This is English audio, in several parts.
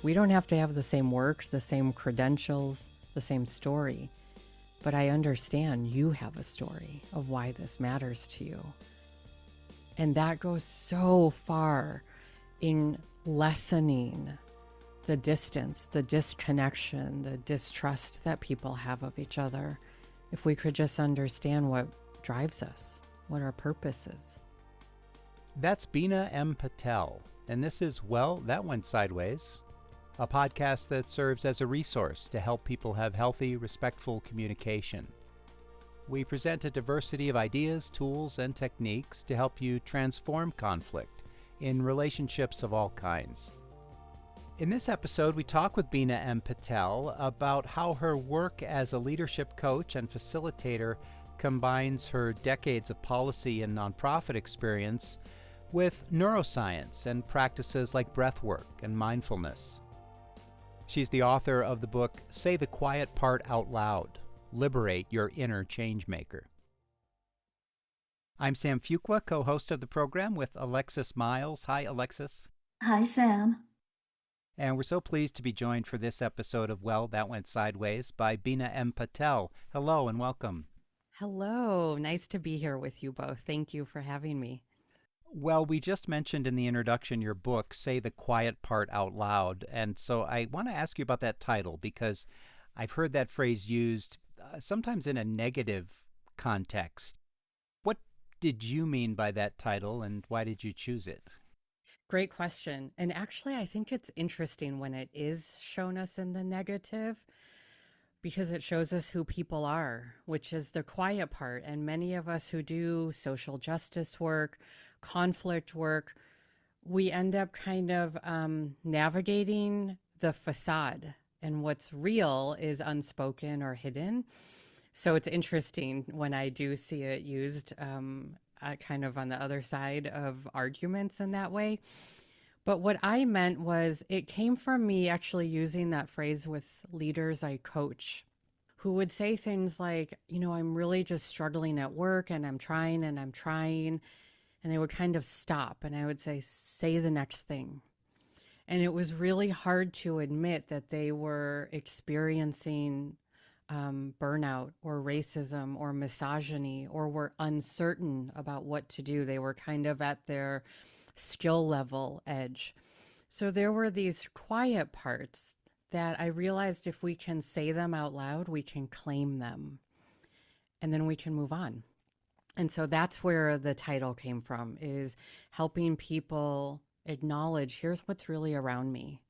We don't have to have the same work, the same credentials, the same story. But I understand you have a story of why this matters to you. And that goes so far in lessening the distance, the disconnection, the distrust that people have of each other. If we could just understand what drives us, what our purpose is. That's Bina M. Patel, and this is Well, That Went Sideways, a podcast that serves as a resource to help people have healthy, respectful communication. We present a diversity of ideas, tools, and techniques to help you transform conflict in relationships of all kinds. In this episode, we talk with Bina M. Patel about how her work as a leadership coach and facilitator combines her decades of policy and nonprofit experience with neuroscience and practices like breathwork and mindfulness. She's the author of the book, Say the Quiet Part Out Loud, Liberate Your Inner Changemaker. I'm Sam Fuqua, co-host of the program with Alexis Miles. Hi, Alexis. Hi, Sam. And we're so pleased to be joined for this episode of Well, That Went Sideways by Bina M. Patel. Hello and welcome. Hello, nice to be here with you both. Thank you for having me. Well, we just mentioned in the introduction your book, Say the Quiet Part Out Loud. And so I want to ask you about that title because I've heard that phrase used sometimes in a negative context. What did you mean by that title and why did you choose it? Great question. And actually, I think it's interesting when it is shown us in the negative because it shows us who people are, which is the quiet part. And many of us who do social justice work, conflict work, we end up kind of navigating the facade, and what's real is unspoken or hidden. So it's interesting when I do see it used kind of on the other side of arguments in that way. But what I meant was it came from me actually using that phrase with leaders I coach who would say things like, I'm really just struggling at work and I'm trying and I'm trying. And they would kind of stop and I would say the next thing. And it was really hard to admit that they were experiencing burnout or racism or misogyny or were uncertain about what to do. They were kind of at their skill level edge. So there were these quiet parts that I realized if we can say them out loud, we can claim them and then we can move on. And so that's where the title came from, is helping people acknowledge, here's what's really around me.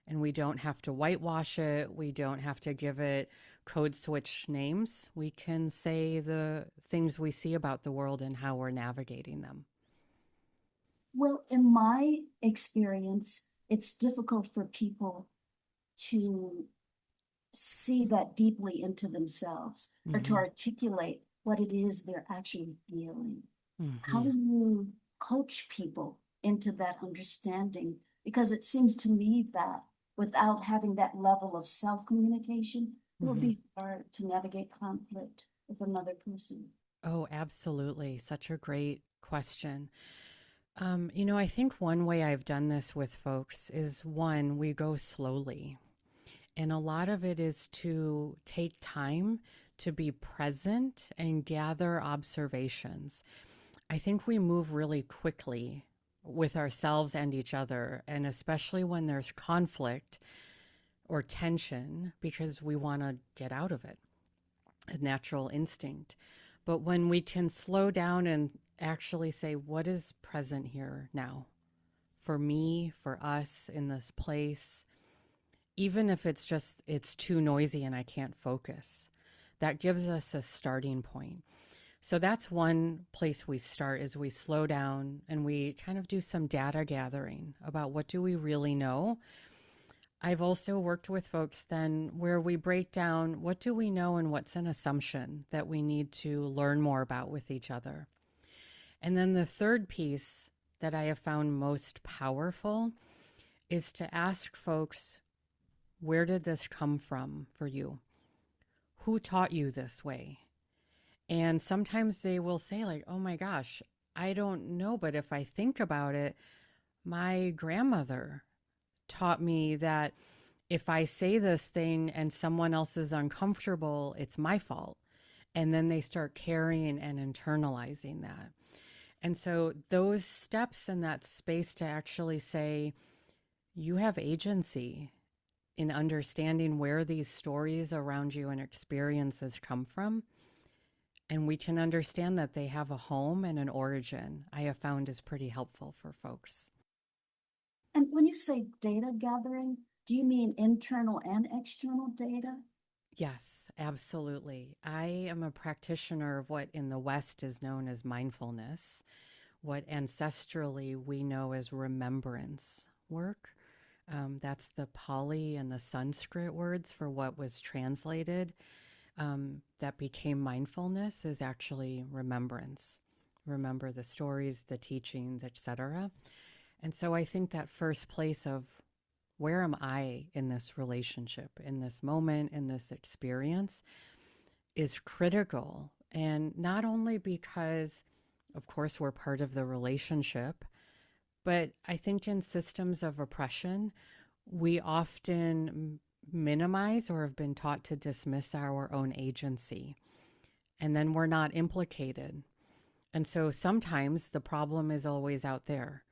And we don't have to whitewash it. We don't have to give it code switch names. We can say the things we see about the world and how we're navigating them. Well, in my experience, it's difficult for people to see that deeply into themselves or to articulate what it is they're actually feeling. How do you coach people into that understanding? Because it seems to me that without having that level of self-communication, it will be hard to navigate conflict with another person. Oh, absolutely. Such a great question. I think one way I've done this with folks is one, we go slowly. And a lot of it is to take time to be present and gather observations. I think we move really quickly with ourselves and each other, and especially when there's conflict or tension, because we want to get out of it, a natural instinct. But when we can slow down and actually say, what is present here now? For me, for us in this place, even if it's too noisy and I can't focus, that gives us a starting point. So that's one place we start, is we slow down and we kind of do some data gathering about what do we really know. I've also worked with folks then where we break down what do we know and what's an assumption that we need to learn more about with each other. And then the third piece that I have found most powerful is to ask folks, where did this come from for you? Who taught you this way? And sometimes they will say like, oh my gosh, I don't know, but if I think about it, my grandmother taught me that if I say this thing and someone else is uncomfortable, it's my fault. And then they start carrying and internalizing that. And so those steps in that space to actually say, you have agency in understanding where these stories around you and experiences come from. And we can understand that they have a home and an origin, I have found is pretty helpful for folks. And when you say data gathering, do you mean internal and external data? Yes, absolutely. I am a practitioner of what in the West is known as mindfulness, what ancestrally we know as remembrance work. That's the Pali and the Sanskrit words for what was translated that became mindfulness is actually remembrance. Remember the stories, the teachings, etc. And so I think that first place of where am I in this relationship, in this moment, in this experience is critical. And not only because, of course, we're part of the relationship, but I think in systems of oppression, we often minimize or have been taught to dismiss our own agency. And then we're not implicated. And so sometimes the problem is always out there.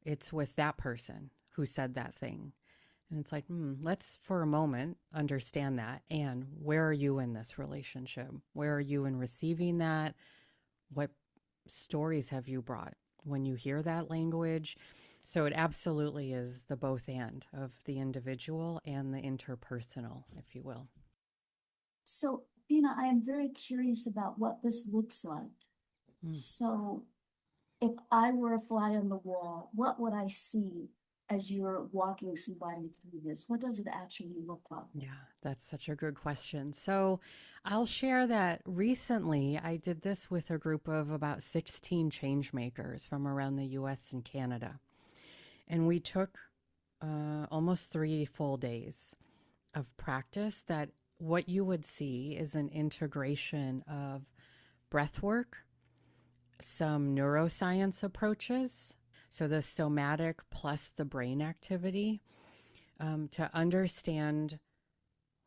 It's with that person who said that thing. And it's like, let's for a moment understand that. And where are you in this relationship? Where are you in receiving that? What stories have you brought when you hear that language? So it absolutely is the both and of the individual and the interpersonal, if you will. So, Bina, I am very curious about what this looks like. So, if I were a fly on the wall, what would I see as you're walking somebody through this? What does it actually look like? Yeah, that's such a good question. So I'll share that recently I did this with a group of about 16 changemakers from around the US and Canada. And we took almost 3 full days of practice that what you would see is an integration of breath work, some neuroscience approaches, so the somatic plus the brain activity, to understand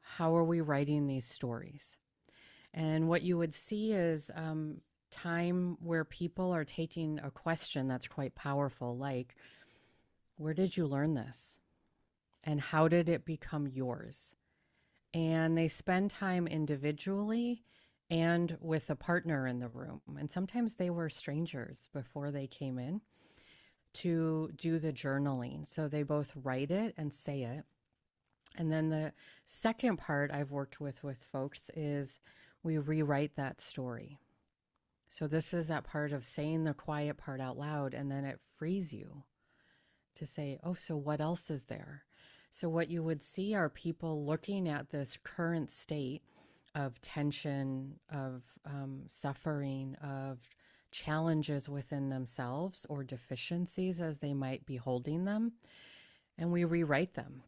how are we writing these stories. And what you would see is time where people are taking a question that's quite powerful, like, where did you learn this? And how did it become yours? And they spend time individually and with a partner in the room. And sometimes they were strangers before they came in to do the journaling. So they both write it and say it. And then the second part I've worked with folks is we rewrite that story. So this is that part of saying the quiet part out loud, and then it frees you to say, oh, so what else is there? So what you would see are people looking at this current state of tension, of suffering, of challenges within themselves or deficiencies as they might be holding them. And we rewrite them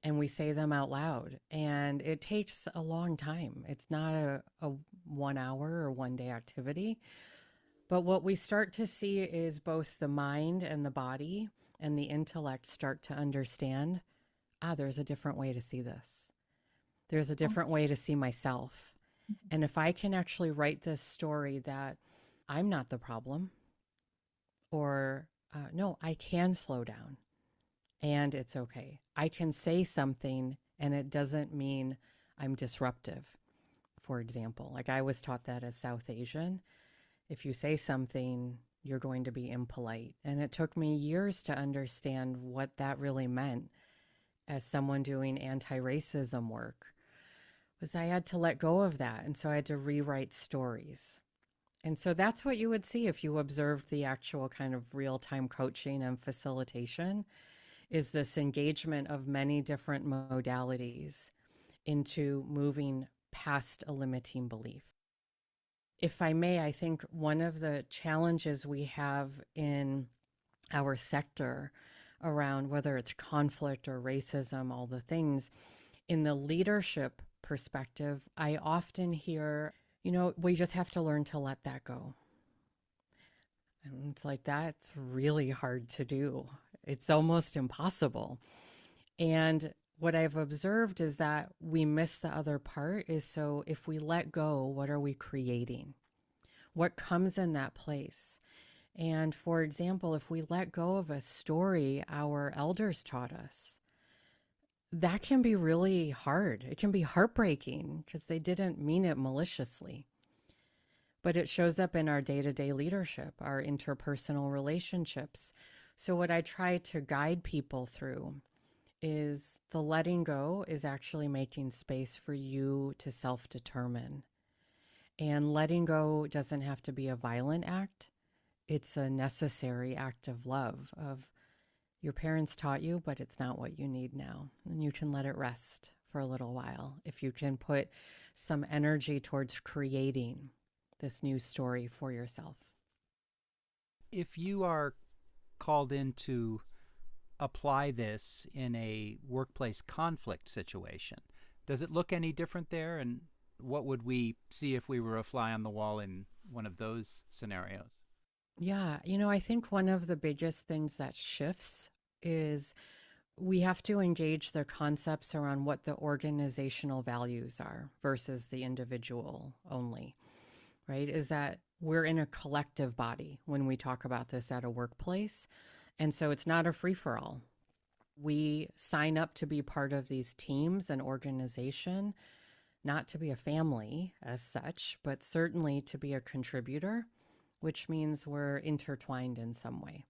and we say them out loud. And it takes a long time. It's not a 1 hour or 1 day activity. But what we start to see is both the mind and the body and the intellect start to understand, there's a different way to see this. There's a different way to see myself. And if I can actually write this story that I'm not the problem, or no, I can slow down and it's okay. I can say something and it doesn't mean I'm disruptive, for example. Like I was taught that as South Asian. If you say something, you're going to be impolite. And it took me years to understand what that really meant as someone doing anti-racism work. Was I had to let go of that. And so I had to rewrite stories. And so that's what you would see if you observed the actual kind of real-time coaching and facilitation, is this engagement of many different modalities into moving past a limiting belief. If I may, I think one of the challenges we have in our sector around whether it's conflict or racism, all the things, in the leadership perspective, I often hear, we just have to learn to let that go. And it's like, that's really hard to do. It's almost impossible. And what I've observed is that we miss the other part is, so if we let go, what are we creating? What comes in that place? And for example, if we let go of a story our elders taught us, that can be really hard. It can be heartbreaking because they didn't mean it maliciously. But it shows up in our day-to-day leadership, our interpersonal relationships. So what I try to guide people through is the letting go is actually making space for you to self-determine. And letting go doesn't have to be a violent act. It's a necessary act of love, of your parents taught you, but it's not what you need now. And you can let it rest for a little while. If you can put some energy towards creating this new story for yourself. If you are called in to apply this in a workplace conflict situation, does it look any different there? And what would we see if we were a fly on the wall in one of those scenarios? Yeah, I think one of the biggest things that shifts is we have to engage the concepts around what the organizational values are versus the individual only, right? Is that we're in a collective body when we talk about this at a workplace. And so it's not a free-for-all. We sign up to be part of these teams and organization, not to be a family as such, but certainly to be a contributor, which means we're intertwined in some way.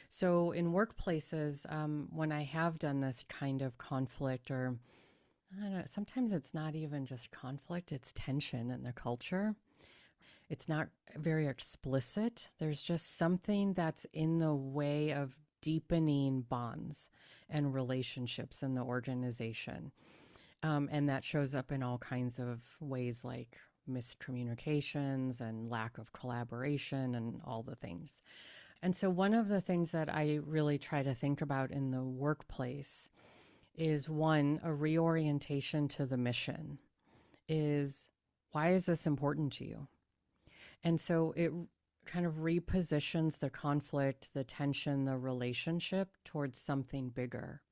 So in workplaces, when I have done this kind of conflict, or I don't know, sometimes it's not even just conflict, it's tension in the culture. It's not very explicit. There's just something that's in the way of deepening bonds and relationships in the organization. And that shows up in all kinds of ways, like miscommunications and lack of collaboration and all the things. And so one of the things that I really try to think about in the workplace is, one, a reorientation to the mission is, why is this important to you? And so it kind of repositions the conflict, the tension, the relationship towards something bigger,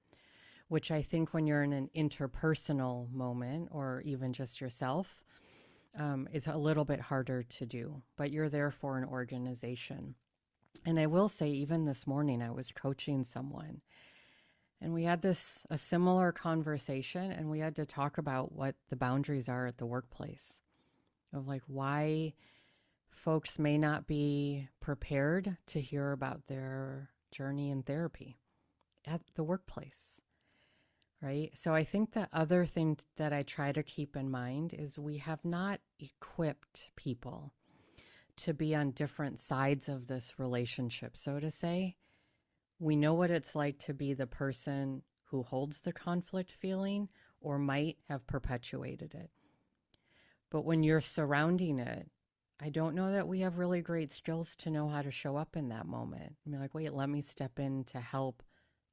which I think when you're in an interpersonal moment or even just yourself, is a little bit harder to do, but you're there for an organization. And I will say, even this morning, I was coaching someone and we had a similar conversation, and we had to talk about what the boundaries are at the workplace, of like why folks may not be prepared to hear about their journey in therapy at the workplace, right? So I think the other thing that I try to keep in mind is we have not equipped people to be on different sides of this relationship, so to say. We know what it's like to be the person who holds the conflict feeling or might have perpetuated it. But when you're surrounding it, I don't know that we have really great skills to know how to show up in that moment. I mean, like, wait, let me step in to help,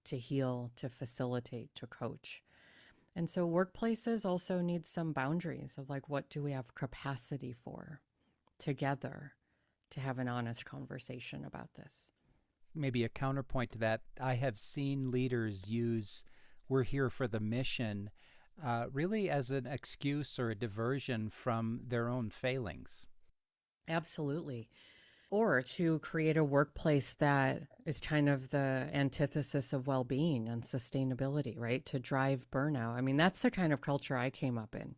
to heal, to facilitate, to coach. And so workplaces also need some boundaries of like, what do we have capacity for together to have an honest conversation about this? Maybe a counterpoint to that, I have seen leaders use "we're here for the mission" really as an excuse or a diversion from their own failings. Absolutely. Or to create a workplace that is kind of the antithesis of well-being and sustainability, right? To drive burnout. I mean, that's the kind of culture I came up in,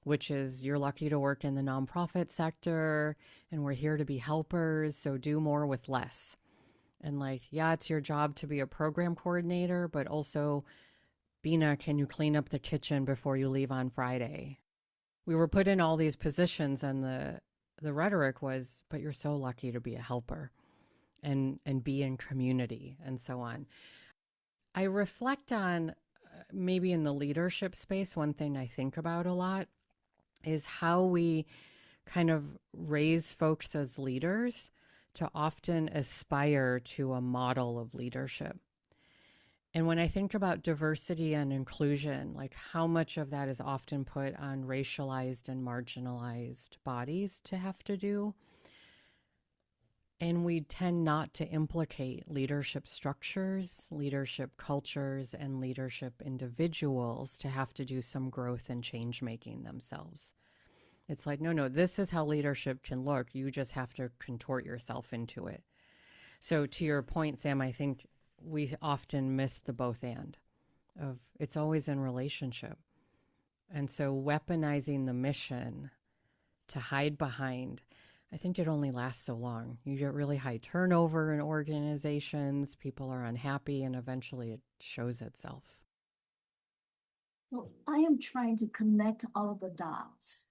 which is you're lucky to work in the nonprofit sector and we're here to be helpers, so do more with less. And like, yeah, it's your job to be a program coordinator, but also, Bina, can you clean up the kitchen before you leave on Friday? We were put in all these positions, and the rhetoric was, but you're so lucky to be a helper and be in community and so on. I reflect on maybe in the leadership space, one thing I think about a lot is how we kind of raise folks as leaders to often aspire to a model of leadership. And when I think about diversity and inclusion, like how much of that is often put on racialized and marginalized bodies to have to do. And we tend not to implicate leadership structures, leadership cultures, and leadership individuals to have to do some growth and change making themselves. It's like, no, this is how leadership can look. You just have to contort yourself into it. So to your point, Sam, I think we often miss the both and of it's always in relationship. And so weaponizing the mission to hide behind, I think it only lasts so long. You get really high turnover in organizations, people are unhappy, and eventually it shows itself. Well, I am trying to connect all of the dots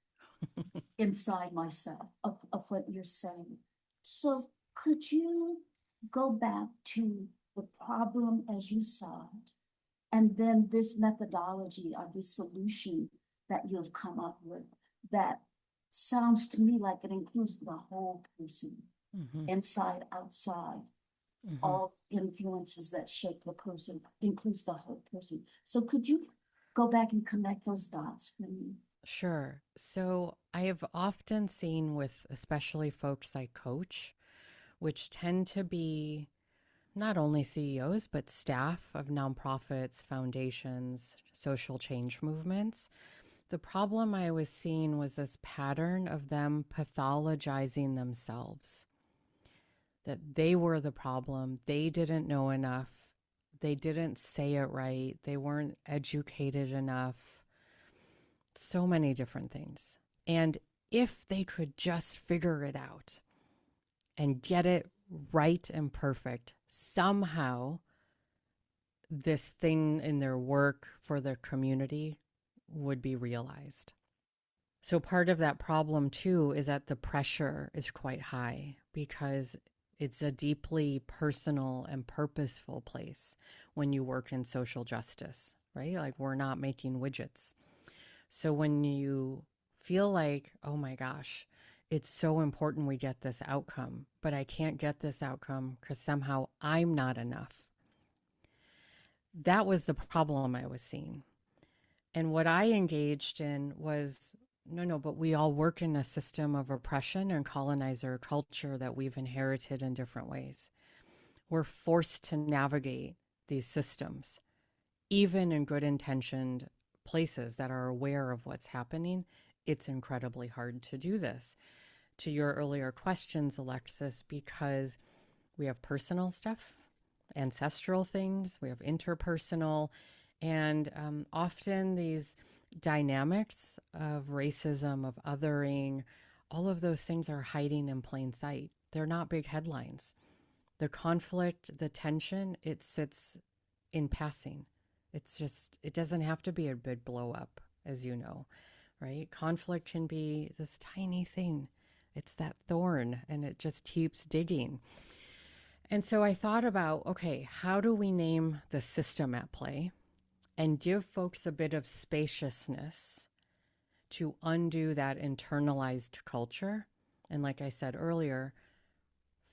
inside myself of what you're saying. So could you go back to the problem as you saw it, and then this methodology or this solution that you've come up with that sounds to me like it includes the whole person, inside, outside, all influences that shape the person, includes the whole person. So could you go back and connect those dots for me? Sure. So I have often seen with especially folks I coach, which tend to be not only CEOs, but staff of nonprofits, foundations, social change movements. The problem I was seeing was this pattern of them pathologizing themselves, that they were the problem. They didn't know enough. They didn't say it right. They weren't educated enough. So many different things. And if they could just figure it out and get it right and perfect, somehow this thing in their work for their community would be realized. So part of that problem too is that the pressure is quite high because it's a deeply personal and purposeful place when you work in social justice, right? Like we're not making widgets. So when you feel like, oh my gosh, it's so important we get this outcome, but I can't get this outcome because somehow I'm not enough. That was the problem I was seeing. And what I engaged in was, no, but we all work in a system of oppression and colonizer culture that we've inherited in different ways. We're forced to navigate these systems, even in good intentioned places that are aware of what's happening. It's incredibly hard to do this. To your earlier questions, Alexis, because we have personal stuff, ancestral things, we have interpersonal, and often these dynamics of racism, of othering, all of those things are hiding in plain sight. They're not big headlines. The conflict, the tension, it sits in passing. It's just, it doesn't have to be a big blow up, as you know, right? Conflict can be this tiny thing. It's that thorn, and it just keeps digging. And so I thought about, okay, how do we name the system at play and give folks a bit of spaciousness to undo that internalized culture? And like I said earlier,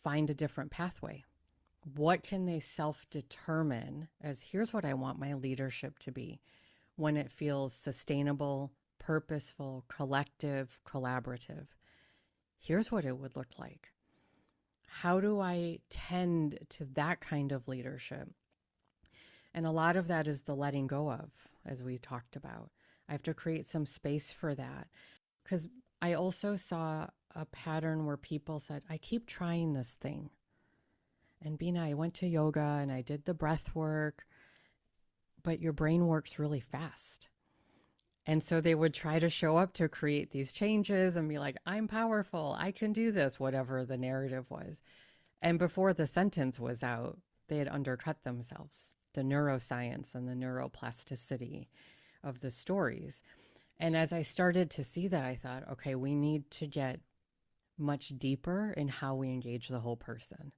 find a different pathway. What can they self-determine as here's what I want my leadership to be when it feels sustainable, purposeful, collective, collaborative? Here's what it would look like. How do I tend to that kind of leadership? And a lot of that is the letting go of, as we talked about. I have to create some space for that. Because I also saw a pattern where people said, I keep trying this thing. And Bina, I went to yoga and I did the breath work, but your brain works really fast. And so they would try to show up to create these changes and be like, I'm powerful, I can do this, whatever the narrative was. And before the sentence was out, they had undercut themselves, the neuroscience and the neuroplasticity of the stories. And as I started to see that, I thought, okay, we need to get much deeper in how we engage the whole person.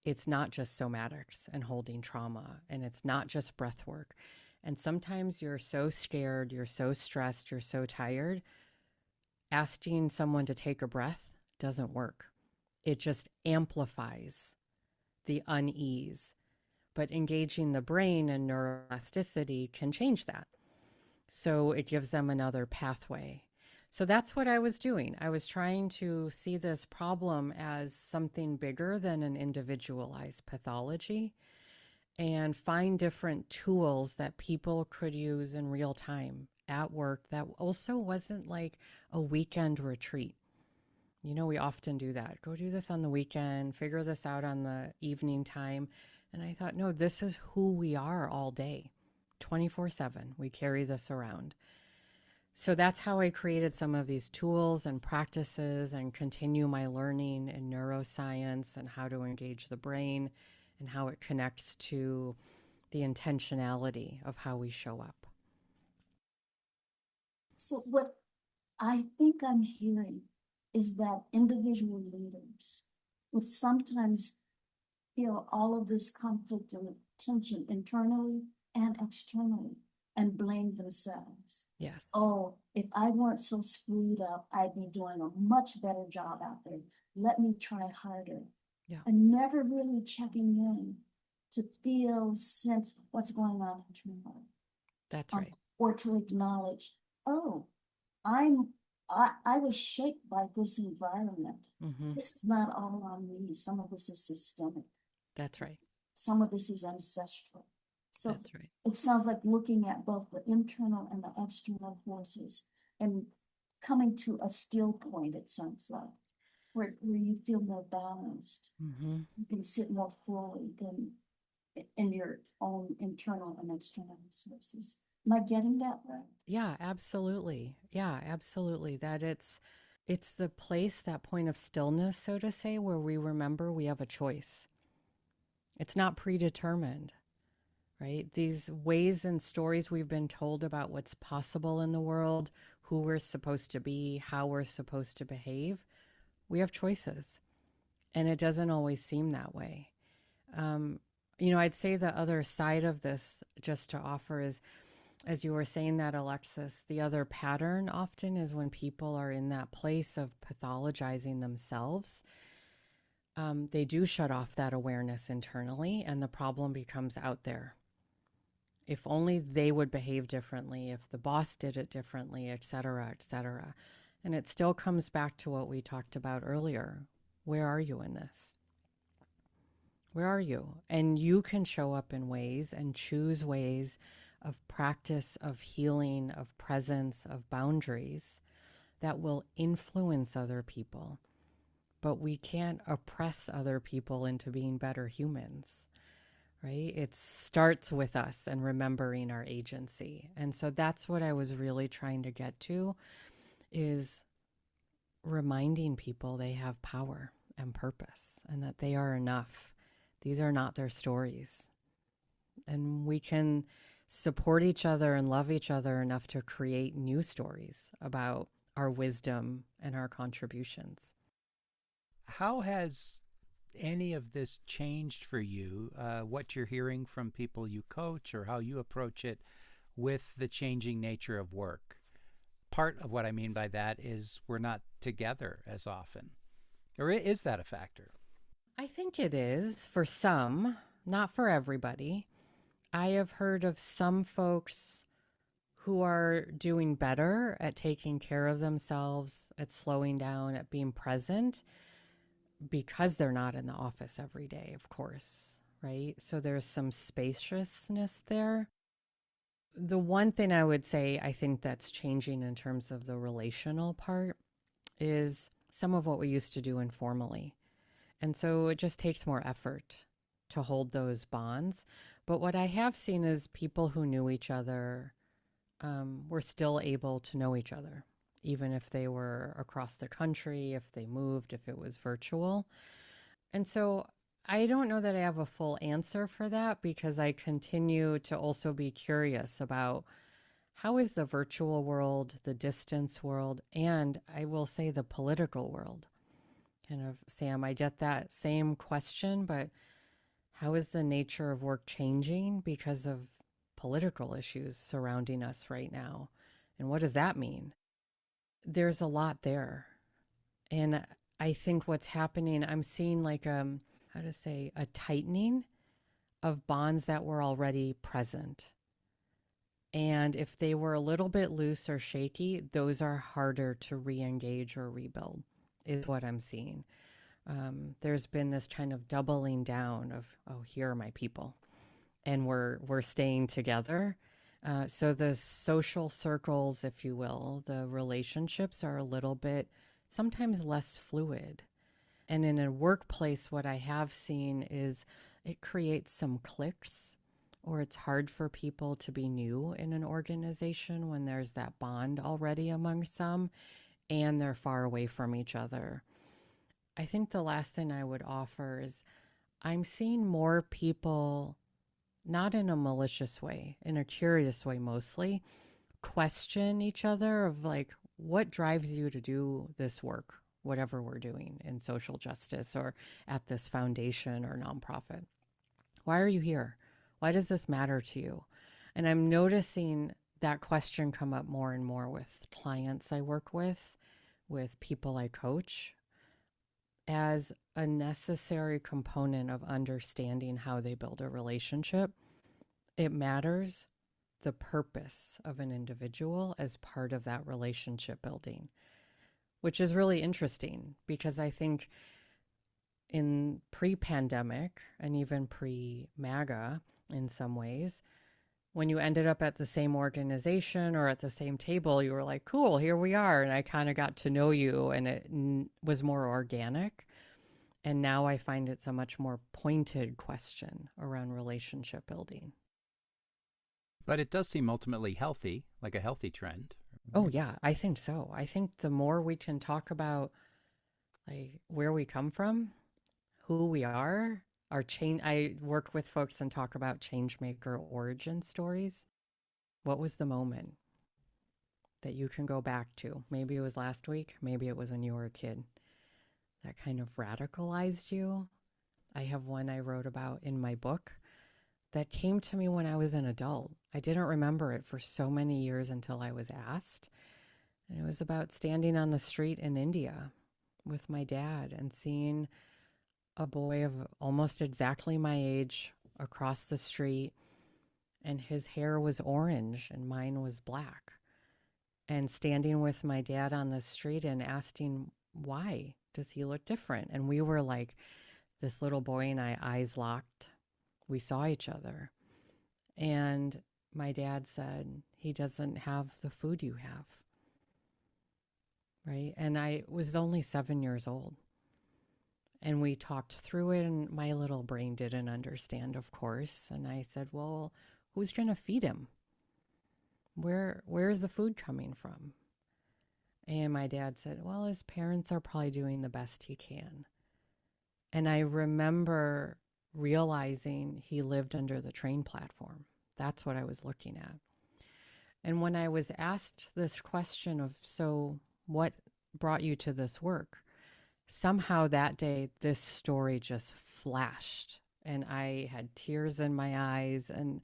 It's not just somatics and holding trauma, and it's not just breath work. And sometimes you're so scared, you're so stressed, you're so tired, asking someone to take a breath doesn't work. It just amplifies the unease. But engaging the brain and neuroplasticity can change that. So it gives them another pathway. So that's what I was doing. I was trying to see this problem as something bigger than an individualized pathology and find different tools that people could use in real time at work that also wasn't like a weekend retreat. You know, we often do that. Go do this on the weekend, figure this out on the evening time. And I thought, no, this is who we are all day, 24/7. We carry this around. So that's how I created some of these tools and practices and continue my learning in neuroscience and how to engage the brain and how it connects to the intentionality of how we show up. So what I think I'm hearing is that individual leaders would sometimes feel all of this conflict and tension internally and externally and blame themselves. Yes. Oh, if I weren't so screwed up, I'd be doing a much better job out there. Let me try harder. Yeah. And never really checking in to feel, sense what's going on internally. That's right. Or to acknowledge, oh, I was shaped by this environment. Mm-hmm. This is not all on me. Some of this is systemic. That's right. Some of this is ancestral. So That's right. it sounds like looking at both the internal and the external forces and coming to a still point, it sounds like, where you feel more balanced. Mm-hmm. You can sit more fully in your own internal and external resources. Am I getting that right? Yeah, absolutely. Yeah, absolutely. That it's the place, that point of stillness, so to say, where we remember we have a choice. It's not predetermined, right? These ways and stories we've been told about what's possible in the world, who we're supposed to be, how we're supposed to behave, we have choices. And it doesn't always seem that way. I'd say the other side of this, just to offer, is, as you were saying that, Alexis, the other pattern often is when people are in that place of pathologizing themselves, they do shut off that awareness internally, and the problem becomes out there. If only they would behave differently, if the boss did it differently, et cetera, et cetera. And it still comes back to what we talked about earlier. Where are you in this? Where are you? And you can show up in ways and choose ways of practice, of healing, of presence, of boundaries that will influence other people. But we can't oppress other people into being better humans, right? It starts with us and remembering our agency. And so that's what I was really trying to get to, is reminding people they have power and purpose and that they are enough. These are not their stories. And we can support each other and love each other enough to create new stories about our wisdom and our contributions. How has any of this changed for you, what you're hearing from people you coach or how you approach it with the changing nature of work? Part of what I mean by that is we're not together as often. Or is that a factor? I think it is for some, not for everybody. I have heard of some folks who are doing better at taking care of themselves, at slowing down, at being present, because they're not in the office every day, of course, right? So there's some spaciousness there. The one thing I would say I think that's changing in terms of the relational part is some of what we used to do informally. And so it just takes more effort to hold those bonds. But what I have seen is people who knew each other were still able to know each other, even if they were across the country, if they moved, if it was virtual. And so I don't know that I have a full answer for that, because I continue to also be curious about how is the virtual world, the distance world, and I will say the political world. Kind of, Sam, I get that same question, but how is the nature of work changing because of political issues surrounding us right now? And what does that mean? There's a lot there. And I think what's happening, I'm seeing like a tightening of bonds that were already present. And if they were a little bit loose or shaky, those are harder to re-engage or rebuild, is what I'm seeing. There's been this kind of doubling down of, oh, here are my people, and we're staying together. So the social circles, if you will, the relationships are a little bit sometimes less fluid. And in a workplace, what I have seen is it creates some cliques, or it's hard for people to be new in an organization when there's that bond already among some and they're far away from each other. I think the last thing I would offer is I'm seeing more people, not in a malicious way, in a curious way mostly, question each other of like, what drives you to do this work, whatever we're doing in social justice or at this foundation or nonprofit? Why are you here? Why does this matter to you? And I'm noticing that question come up more and more with clients I work with people I coach, as a necessary component of understanding how they build a relationship. It matters the purpose of an individual as part of that relationship building, which is really interesting because I think in pre-pandemic and even pre-MAGA in some ways, when you ended up at the same organization or at the same table, you were like, cool, here we are. And I kind of got to know you and it was more organic. And now I find it's a much more pointed question around relationship building. But it does seem ultimately healthy, like a healthy trend. Oh, yeah, I think so. I think the more we can talk about like where we come from, who we are, our change. I work with folks and talk about Changemaker origin stories. What was the moment that you can go back to? Maybe it was last week, maybe it was when you were a kid, that kind of radicalized you. I have one I wrote about in my book that came to me when I was an adult. I didn't remember it for so many years until I was asked. And it was about standing on the street in India with my dad and seeing a boy of almost exactly my age across the street, and his hair was orange and mine was black. And standing with my dad on the street and asking, why does he look different? And we were like, this little boy and I, eyes locked. We saw each other. And my dad said, he doesn't have the food you have. Right? And I was only 7 years old. And we talked through it, and my little brain didn't understand, of course. And I said, well, who's going to feed him? Where's the food coming from? And my dad said, well, his parents are probably doing the best he can. And I remember realizing he lived under the train platform. That's what I was looking at. And when I was asked this question of, so what brought you to this work? Somehow that day, this story just flashed and I had tears in my eyes. And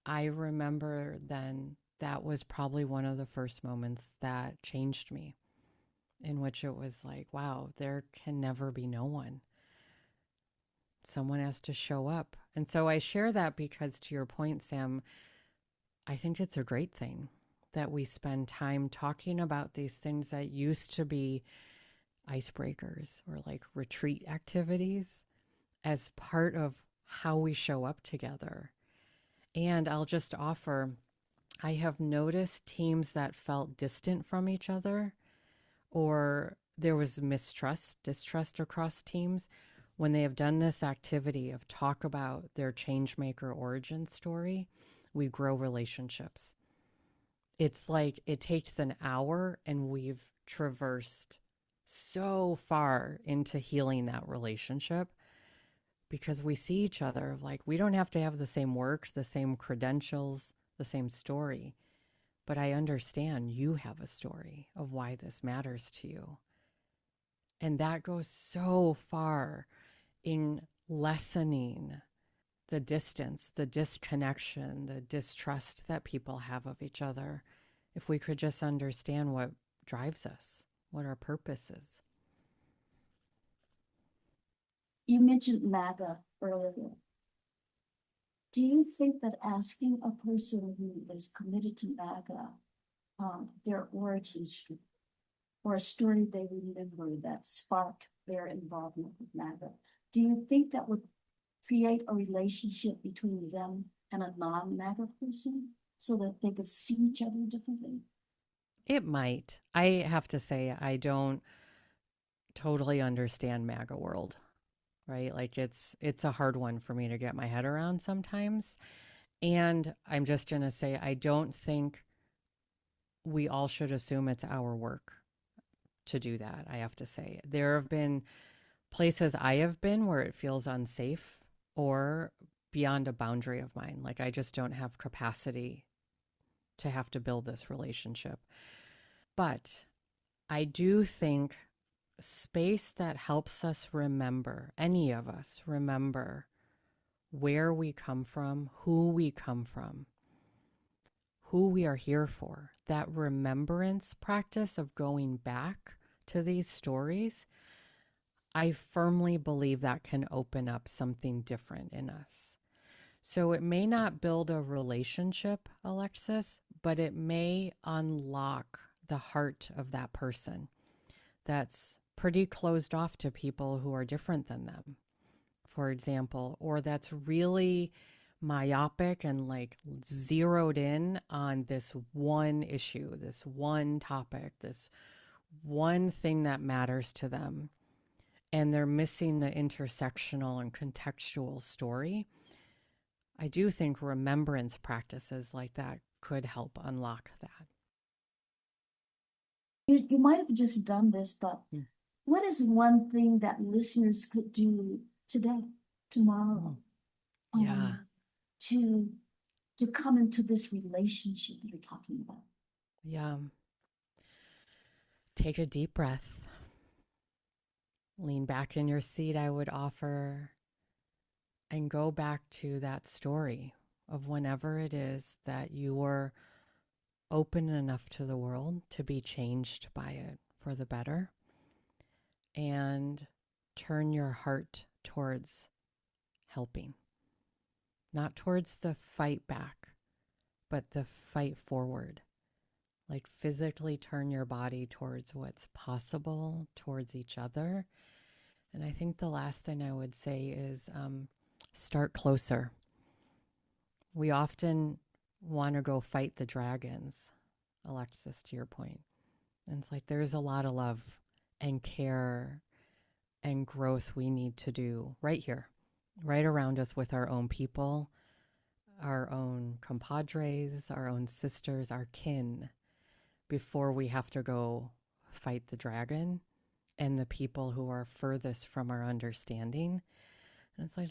I remember then that was probably one of the first moments that changed me, in which it was like, wow, there can never be no one. Someone has to show up. And so I share that because, to your point, Sam, I think it's a great thing that we spend time talking about these things that used to be icebreakers or like retreat activities as part of how we show up together. And I'll just offer, I have noticed teams that felt distant from each other, or there was distrust across teams, when they have done this activity of talk about their Changemaker origin story, we grow relationships. It's like it takes an hour and we've traversed so far into healing that relationship because we see each other. Like, we don't have to have the same work, the same credentials, the same story, but I understand you have a story of why this matters to you. And that goes so far in lessening the distance, the disconnection, the distrust that people have of each other. If we could just understand what drives us, what our purpose is. You mentioned MAGA earlier. Do you think that asking a person who is committed to MAGA their origin story or a story they remember that sparked their involvement with MAGA, do you think that would create a relationship between them and a non-MAGA person so that they could see each other differently? It might. I have to say, I don't totally understand MAGA world, right? Like it's a hard one for me to get my head around sometimes. And I'm just going to say, I don't think we all should assume it's our work to do that. I have to say, there have been places I have been where it feels unsafe or beyond a boundary of mine. Like I just don't have capacity to have to build this relationship. But I do think space that helps us remember, any of us remember where we come from, who we are here for, that remembrance practice of going back to these stories, I firmly believe that can open up something different in us. So it may not build a relationship, Alexis, but it may unlock the heart of that person that's pretty closed off to people who are different than them, for example, or that's really myopic and like zeroed in on this one issue, this one topic, this one thing that matters to them. And they're missing the intersectional and contextual story. I do think remembrance practices like that could help unlock that. You might have just done this, but what is one thing that listeners could do today, tomorrow, Yeah. to come into this relationship that you're talking about? Yeah. Take a deep breath. Lean back in your seat, I would offer, and go back to that story of whenever it is that you were open enough to the world to be changed by it for the better, and turn your heart towards helping, not towards the fight back, but the fight forward. Like physically turn your body towards what's possible, towards each other. And I think the last thing I would say is start closer. We often want to go fight the dragons, Alexis, to your point. And it's like there's a lot of love and care and growth we need to do right here, right around us with our own people, our own compadres, our own sisters, our kin, before we have to go fight the dragon and the people who are furthest from our understanding. And it's like,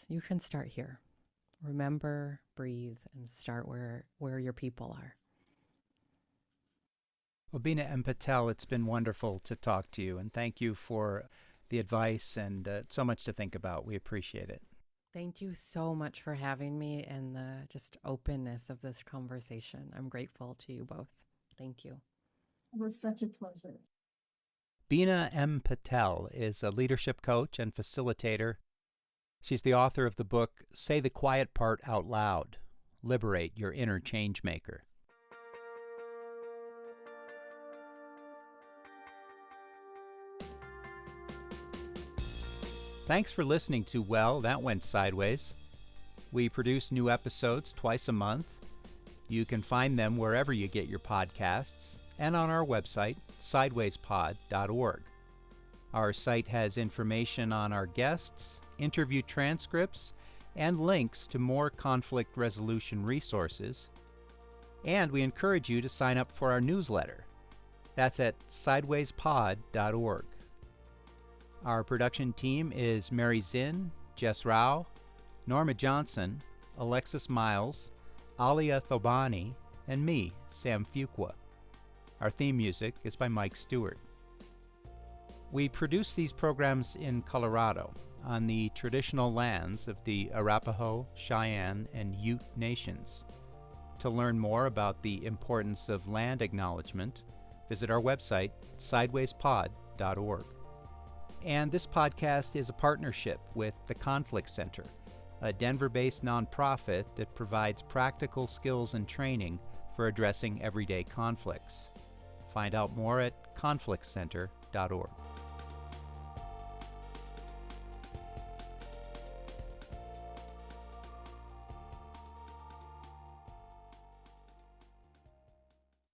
you can start here. Remember, breathe, and start where your people are. Well, Bina and Patel, it's been wonderful to talk to you, and thank you for the advice and so much to think about. We appreciate it. Thank you so much for having me and the just openness of this conversation. I'm grateful to you both. Thank you. It was such a pleasure. Bina M. Patel is a leadership coach and facilitator. She's the author of the book, Say the Quiet Part Out Loud, Liberate Your Inner Changemaker. Thanks for listening to Well, That Went Sideways. We produce new episodes twice a month. You can find them wherever you get your podcasts and on our website, sidewayspod.org. Our site has information on our guests, interview transcripts, and links to more conflict resolution resources. And we encourage you to sign up for our newsletter. That's at sidewayspod.org. Our production team is Mary Zinn, Jess Rao, Norma Johnson, Alexis Miles, Alia Thobani, and me, Sam Fuqua. Our theme music is by Mike Stewart. We produce these programs in Colorado, on the traditional lands of the Arapaho, Cheyenne, and Ute nations. To learn more about the importance of land acknowledgement, visit our website, sidewayspod.org. And this podcast is a partnership with the Conflict Center, a Denver-based nonprofit that provides practical skills and training for addressing everyday conflicts. Find out more at conflictcenter.org.